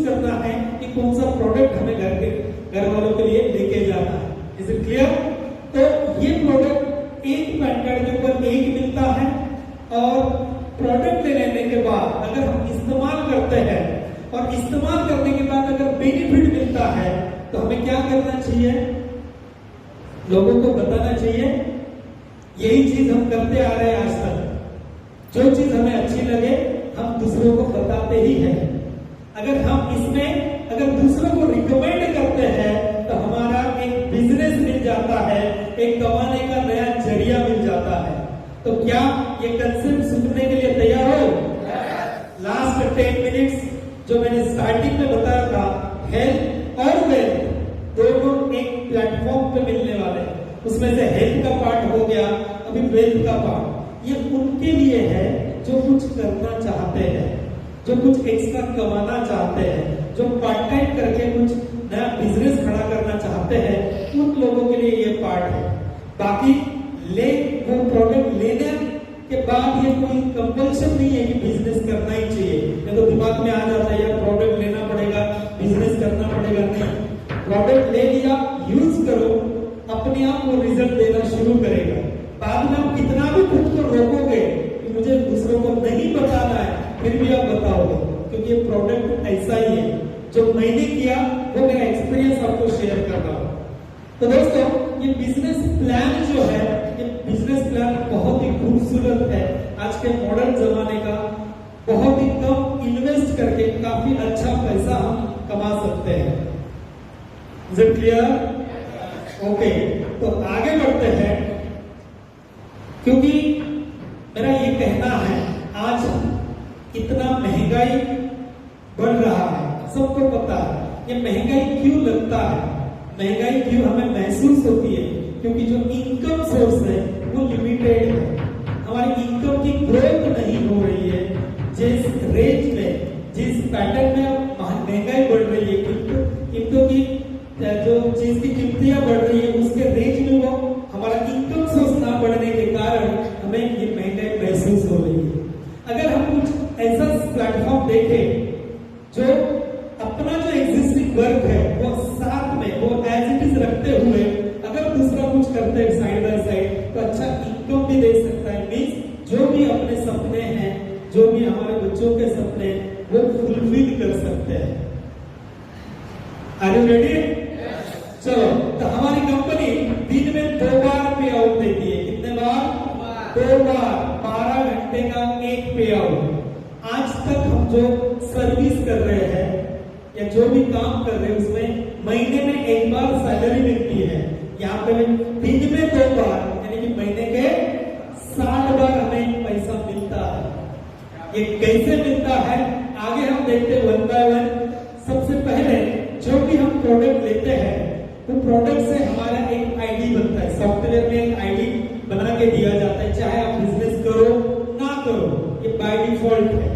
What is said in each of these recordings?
करना है कि कौन सा प्रोडक्ट हमें घर वालों के लिए लेके जाना है। Is it clear? तो ये प्रोडक्ट एक पैन कार्ड के ऊपर एक मिलता है, और प्रोडक्ट लेने के बाद अगर हम इस्तेमाल करते हैं और इस्तेमाल करने के बाद अगर बेनिफिट मिलता है तो हमें क्या करना चाहिए? लोगों को बताना चाहिए। यही चीज हम करते आ रहे हैं आज तक। जो चीज हमें अच्छी लगे हम दूसरों को बताते ही हैं। अगर दूसरों को रिकमेंड करते हैं तो हमारा एक बिजनेस मिल जाता है, एक कमाने का नया जरिया मिल जाता है। तो क्या ये कंसेप्ट सुनने के लिए तैयार हो? लास्ट 10 मिनट्स जो मैंने स्टार्टिंग में बताया था, हेल्थ और वेल्थ दोनों एक प्लेटफॉर्म पे मिलने वाले हैं। उसमें से हेल्थ का पार्ट हो गया, अभी वेल्थ का पार्ट। ये उनके लिए है जो कुछ करना चाहते हैं, जो कुछ एक्स्ट्रा कमाना चाहते हैं, जो पार्ट टाइम करके कुछ नया बिजनेस खड़ा करना चाहते हैं, उन लोगों के लिए ये पार्ट है। बाकी वो प्रोडक्ट लेने के बाद ये कोई कंपल्शन नहीं है कि बिजनेस करना ही चाहिए। नहीं तो दिमाग में आ जाता है यार प्रोडक्ट लेना पड़ेगा, बिजनेस करना पड़ेगा। नहीं, प्रोडक्ट ले लिया, यूज करो, अपने आप वो रिजल्ट देना शुरू करेगा। बाद में आप कितना भी खुद को रोकोगे कि मुझे दूसरों को नहीं बताना है, फिर भी आप बताओगे, क्योंकि ये प्रोडक्ट ऐसा ही है। जो मैंने किया वो मेरा एक्सपीरियंस आपको शेयर कर रहा हूं। तो दोस्तों, ये बिजनेस प्लान जो है, ये बिजनेस प्लान बहुत ही खूबसूरत है। आज के मॉडर्न जमाने का बहुत ही कम इन्वेस्ट करके काफी अच्छा पैसा हम कमा सकते हैं। Is it clear? ओके, तो आगे बढ़ते हैं, क्योंकि मेरा ये कहना है आज इतना महंगाई बढ़ रहा है, सबको पता है। ये महंगाई क्यों लगता है, महंगाई क्यों हमें महसूस होती है? क्योंकि जो इनकम सोर्स है वो लिमिटेड है। हमारी इनकम की ग्रोथ नहीं हो रही है। जिस रेंज में, जिस पैटर्न में महंगाई बढ़ रही है, कीमतों की जो चीज की कीमतियां बढ़ रही है, उसके रेंज में वो हमारा इनकम सोर्स ना बढ़ने के कारण हमें ये महंगाई महसूस हो रही है। अगर हम कुछ ऐसा प्लेटफॉर्म देखें जो अपना जो एग्जिस्टिंग वर्क है वो साथ में, वो एज इट इज रखते हुए अगर दूसरा कुछ करते हैं साइड बाय साइड, तो अच्छा इनकम भी दे सकता है। मीन्स जो भी अपने सपने हैं, जो भी हमारे बच्चों के सपने वो फुलफिल कर सकते हैं। Are you ready? चलो, तो हमारी कंपनी दिन में 2 बार पे आउट देती है। कितने बार? 2 बार, 12 घंटे का एक पे आउट। आज तक हम जो सर्विस कर रहे हैं या जो भी काम कर रहे हैं उसमें महीने में 1 बार सैलरी मिलती है। यहाँ पे दिन में 2 बार, यानी कि महीने के 60 बार हमें पैसा मिलता है। ये कैसे मिलता है आगे हम देखते हैं वन बाय वन। सबसे पहले जो भी हम प्रोडक्ट लेते हैं वो प्रोडक्ट से हमारा एक आईडी बनता है। सॉफ्टवेयर में एक आईडी बना के दिया जाता है, चाहे आप बिजनेस करो ना करो, ये बाय डिफॉल्ट है।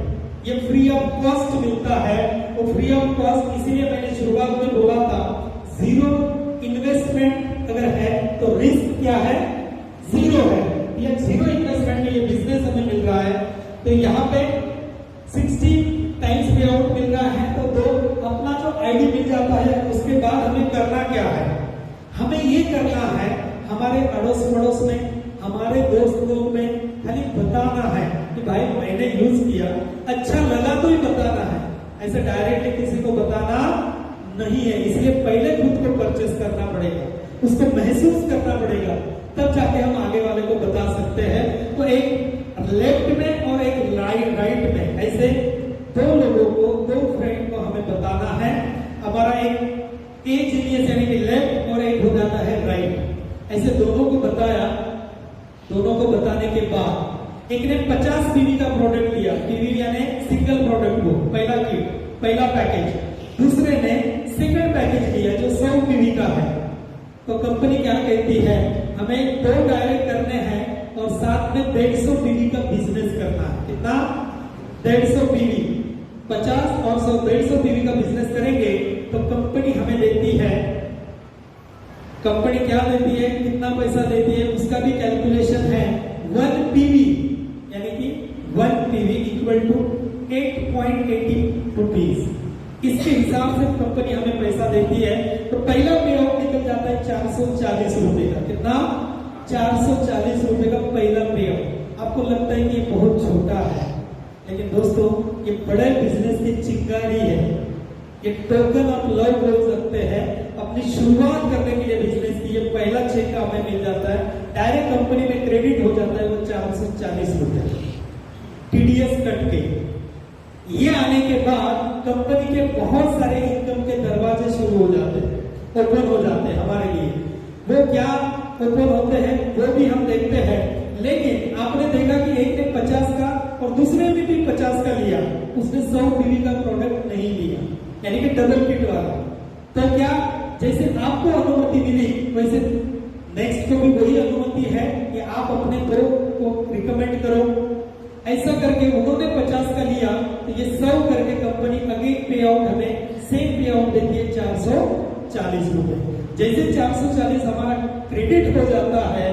ये फ्री ऑफ कॉस्ट मिलता है। वो फ्री ऑफ कॉस्ट इसीलिए मैंने शुरुआत में बोला था, जीरो इन्वेस्टमेंट अगर है तो रिस्क क्या है? जीरो है। ये जीरो इन्वेस्टमेंट में ये बिजनेस हमें मिल रहा है। तो यहाँ पे 60 टाइम्स पे आउट मिल रहा है, तो 2 अपना जो आईडी मिल जाता है। उसके बाद हमें करना क्या है? हमें ये करना है हमारे अड़ोस पड़ोस में, हमारे दोस्त लोग में खाली बताना है कि भाई मैंने यूज किया, अच्छा लगा तो ही बताना है। ऐसे डायरेक्टली किसी को बताना नहीं है। इसलिए पहले खुद को परचेस करना पड़ेगा, उसको महसूस करना पड़ेगा, तब जाके हम आगे वाले को बता सकते हैं। तो एक लेफ्ट में और एक राइट में, ऐसे 2 लोगों को, 2 फ्रेंड को हमें बताना है। हमारा एक जीनियस यानी कि लेफ्ट और एक हो जाता है राइट। ऐसे दोनों को बताया। दोनों को बताने के बाद एक ने 50 पीवी का प्रोडक्ट लिया, पीवी यानी सिंगल प्रोडक्ट को, पहला पैकेज। दूसरे ने सेकंड पैकेज लिया जो 100 पीवी का है। तो कंपनी क्या कहती है, हमें 2 डायरेक्ट करने हैं और साथ में 150 पीवी का बिजनेस करना है। कितना? 150 पीवी। 50 और 100, 150 पीवी का बिजनेस करेंगे तो कंपनी हमें देती है, कंपनी क्या देती है, कितना पैसा देती है, उसका भी कैलकुलेशन है। 1 पीवी यानी कि 1 पीवी इक्वल टू 8.80 रुपीज। इसके हिसाब से कंपनी हमें पैसा देती है। तो पहला पे आउट निकल जाता है 440 रुपए का। कितना? 440 रुपए का पहला पे आउट। आपको लगता है कि ये बहुत छोटा है, लेकिन दोस्तों ये बड़े बिजनेस की चिंगारी है। ये टोकन ऑफ लव बोल सकते हैं। अपनी शुरुआत करने के लिए बिजनेस की ये पहला चेक हमें मिल जाता है, डायरेक्ट कंपनी में क्रेडिट हो जाता है वो 440 रुपए टीडीएस कट के। ये आने के बाद कंपनी के बहुत सारे इनकम के दरवाजे शुरू हो जाते हैं, ओपन हो जाते हैं हमारे लिए। वो क्या ओपन होते हैं वो भी हम देखते हैं। लेकिन आपने देखा कि एक ने 50 का और दूसरे ने भी 50 का लिया, उसने 100 पीवी का प्रोडक्ट नहीं लिया, यानी कि डबल किट वाला। तो क्या जैसे आपको अनुमति मिली वैसे नेक्स्ट को भी वही अनुमति है कि आप अपने दो को रिकमेंड करो। ऐसा करके उन्होंने 50 का लिया तो ये 100 करके कंपनी अगेन पे आउट हमें सेम पे आउट देती है 440 रुपए। जैसे 440 हमारा क्रेडिट हो जाता है,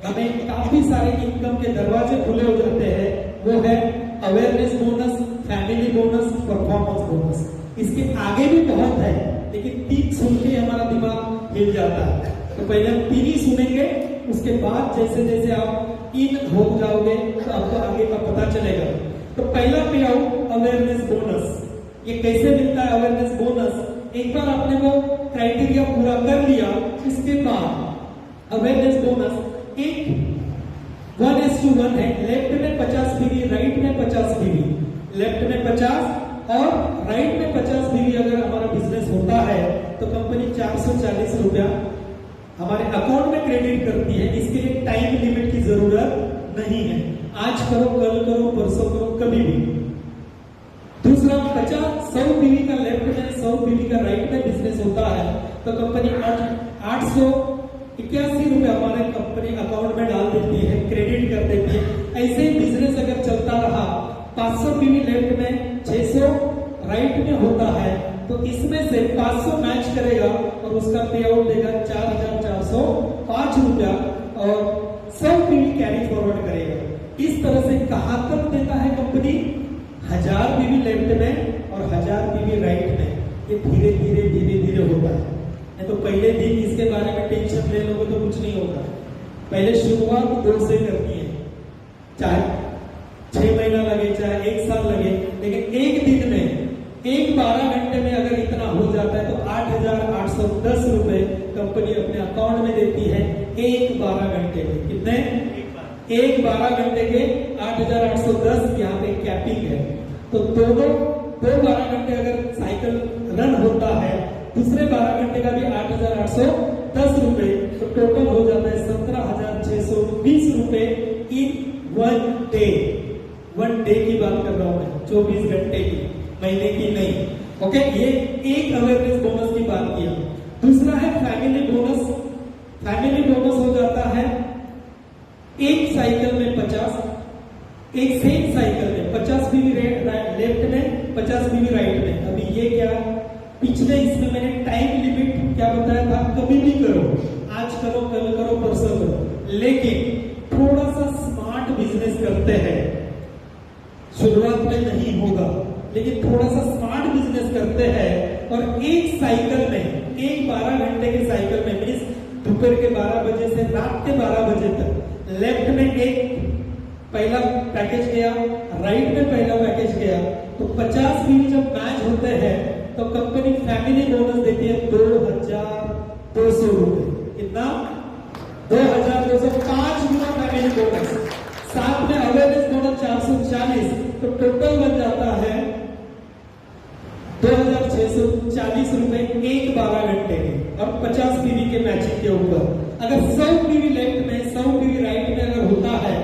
हमें काफी सारे इनकम के दरवाजे खुले हो जाते हैं। वो है awareness bonus, family bonus, performance bonus. इसके आगे भी बहुत है, लेकिन 3 सुन के हमारा दिमाग हिल जाता है। तो पहले हम 3 ही सुनेंगे, उसके बाद जैसे जैसे आप इन हो जाओगे तो आपको आगे का पता चलेगा। तो पहला पे आउट अवेयरनेस बोनस। ये कैसे मिलता है अवेयरनेस बोनस? एक बार आपने वो क्राइटेरिया पूरा कर लिया, इसके बाद अवेयरनेस बोनस एक 1:1 है। लेफ्ट में 50 पीवी, राइट में 50 पीवी। लेफ्ट में 50 और राइट में 50 पीवी अगर हमारा बिजनेस होता है तो कंपनी 440 रुपया हमारे अकाउंट में क्रेडिट करती है। इसके लिए टाइम लिमिट की जरूरत नहीं है, आज करो, कल करो, परसों करो, कभी भी। दूसरा 100 पीवी का लेफ्ट में, 100 पीवी का राइट में बिजनेस होता है तो कंपनी 881 रुपए हमारे कंपनी अकाउंट में डाल देती है, क्रेडिट कर देती है। ऐसे ही बिजनेस अगर चलता रहा, 500 पीवी लेफ्ट में, 600 राइट में होता है तो इसमें से 500 मैच करेगा और उसका पे आउट देगा 4405 रुपया और 100 पीवी कैरी फॉरवर्ड करेगा। इस तरह से कहां तक देता है कंपनी? 1000 पीवी लेफ्ट में और 1000 पीवी राइट में। ये धीरे धीरे धीरे धीरे होता है, नहीं तो पहले दिन इसके बारे में टेंशन ले लोगे तो कुछ नहीं होगा। पहले शुरुआत 2 से करनी है, चाहे 6 महीना लगे, चाहे 1 साल लगे, लेकिन एक दिन में, एक 12 घंटे में अगर इतना हो जाता है तो 8,810 रुपए कंपनी अपने अकाउंट में देती है एक 12 घंटे में। कितने? एक 12 घंटे के 8,810। यहाँ पे कैपिंग है तो दोनों 12 घंटे अगर साइकिल रन होता है, दूसरे 12 घंटे का भी 8,810 रुपए, तो टोटल हो जाता है 17,620 रुपए इन 1 डे। 1 डे की बात कर रहा हूं मैं, 24 घंटे की, महीने की नहीं। ओके, ये एक अवेयरनेस बोनस की बात किया। दूसरा है फैमिली बोनस। फैमिली बोनस हो जाता है एक साइकिल में 50, एक सेम साइकिल में 50 पीवी लेफ्ट में, 50 पीवी राइट में। अभी ये क्या, पिछले इसमें मैंने टाइम लिमिट क्या बताया था? कभी भी करो, आज करो, कल करो, परसों करो। लेकिन थोड़ा सा स्मार्ट बिजनेस करते हैं, शुरुआत में नहीं होगा, लेकिन थोड़ा सा स्मार्ट बिजनेस करते हैं और एक साइकिल में, एक 12 घंटे के साइकिल में, मीन्स दोपहर के 12 बजे से रात के 12 बजे तक लेफ्ट में एक पहला पैकेज गया, राइट में पहला पैकेज गया, तो 50 पीवी जब मैच होते हैं तो कंपनी फैमिली बोनस देती है 2,200 रुपए। कितना? 2,205 रुपए फैमिली बोनस। साथ में अवेयरनेस बोनस 440, तो टोटल बन जाता है 2,640 रुपए एक 12 घंटे के और 50 पीवी के मैचिंग के ऊपर। अगर 100 पीवी लेफ्ट में, 100 पीवी राइट में अगर होता है,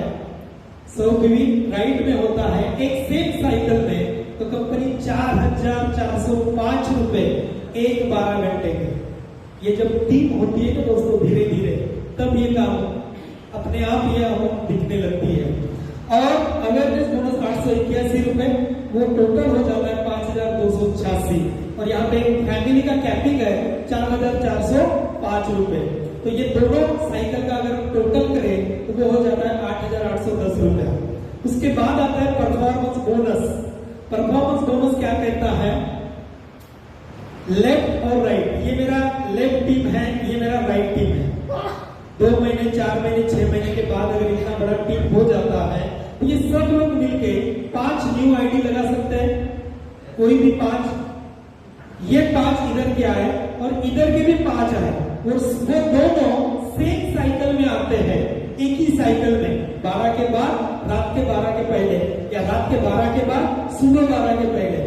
100 पीवी राइट में होता है एक सेम साइकिल में, तो कंपनी 4,405 रुपए एक 12 घंटे के। ये जब टीम होती है ना दोस्तों, धीरे धीरे तब ये काम अपने आप ये दिखने लगती है। और अवेयरनेस बोनस 881 रुपए, वो टोटल हो जाता है 5,286। और यहाँ पे फैमिली का कैपिंग है 4,405 रुपए। तो ये दोनों साइकिल का अगर टोटल करें तो वो हो जाता है 8,810 रुपए। उसके बाद आता है परफॉर्मेंस बोनस। परफॉर्मेंस बोनस क्या कहता है? लेफ्ट और राइट, ये मेरा लेफ्ट टीम है, ये मेरा राइट टीम है। 2 महीने 4 महीने 6 महीने के बाद अगर इतना बड़ा टीम हो जाता है तो ये सब लोग मिलके 5 न्यू आईडी लगा सकते हैं, कोई भी 5, ये 5 इधर के आए और इधर के भी 5 आए और वो दोनों सेम साइकिल में आते हैं, एक ही साइकिल में 12 के बाद रात के 12 के पहले या रात के 12 के बाद सुबह 12 के पहले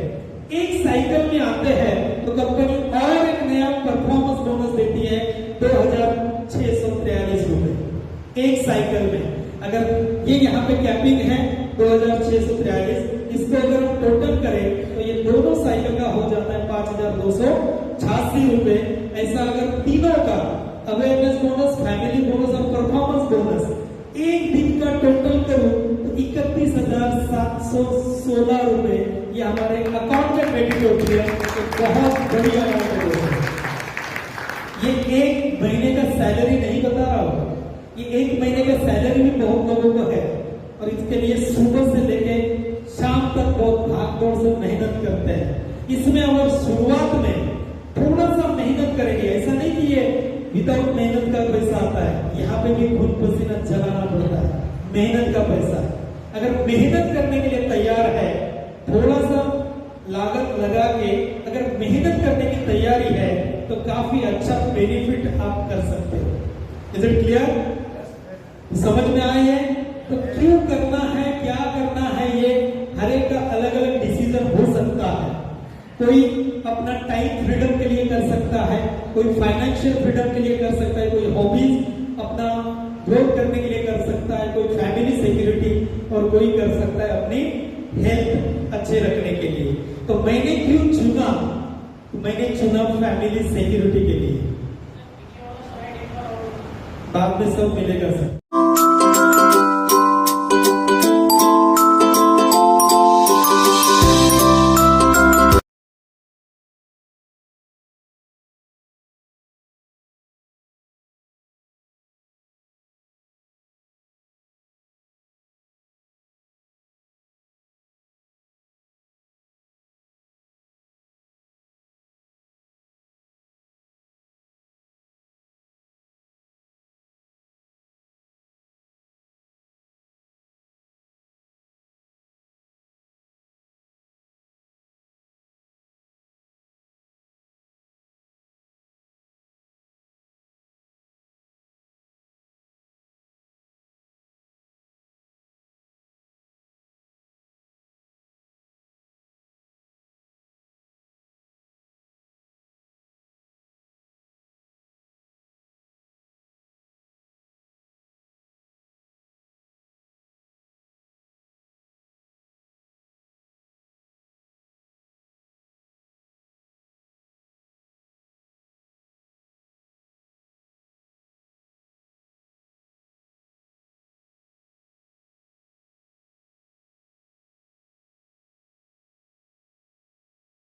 एक साइकिल में आते हैं तो कंपनी और एक नया परफॉर्मेंस बोनस देती है 2643 रुपए एक साइकिल में। अगर ये यहाँ पे कैपिंग है 2643, इसको अगर हम टोटल करें तो ये दोनों साइकिल का हो जाता है 5286 रुपए। ऐसा अगर तीनों का अवेयरनेस बोनस, फैमिली बोनस और परफॉर्मेंस बोनस एक दिन का टोटल करूं तो 31,716 रुपए ये हमारे अकाउंट में क्रेडिट होती है। तो बहुत बड़ी अमाउंट है। ये एक महीने का सैलरी नहीं बता रहा हूं, ये एक महीने का सैलरी भी बहुत लोगों को है और इसके लिए सुबह से लेके शाम तक बहुत भागदौड़ से मेहनत करते हैं। इसमें अगर शुरुआत में थोड़ा सा मेहनत करेंगे, ऐसा नहीं कि ये विदाउट मेहनत का पैसा आता है, यहाँ पे भी खून पसीना चलाना पड़ता है, मेहनत का पैसा। अगर मेहनत करने के लिए तैयार है, थोड़ा सा लागत लगा के अगर मेहनत करने की तैयारी है तो काफी अच्छा बेनिफिट आप कर सकते हो। Is it clear? समझ में आए हैं? तो क्यों करना है, क्या करना है, ये हर एक का अलग अलग डिसीजन हो सकता है। कोई अपना टाइम फ्रीडम के लिए कर सकता है, कोई फाइनेंशियल फ्रीडम के लिए कर सकता है, कोई हॉबीज अपना ग्रोथ करने के लिए कर सकता है, कोई फैमिली सिक्योरिटी और कोई कर सकता है अपनी हेल्थ अच्छे रखने के लिए। तो मैंने क्यों चुना? मैंने चुना फैमिली सिक्योरिटी के लिए। बाद में सब मिलेगा सर।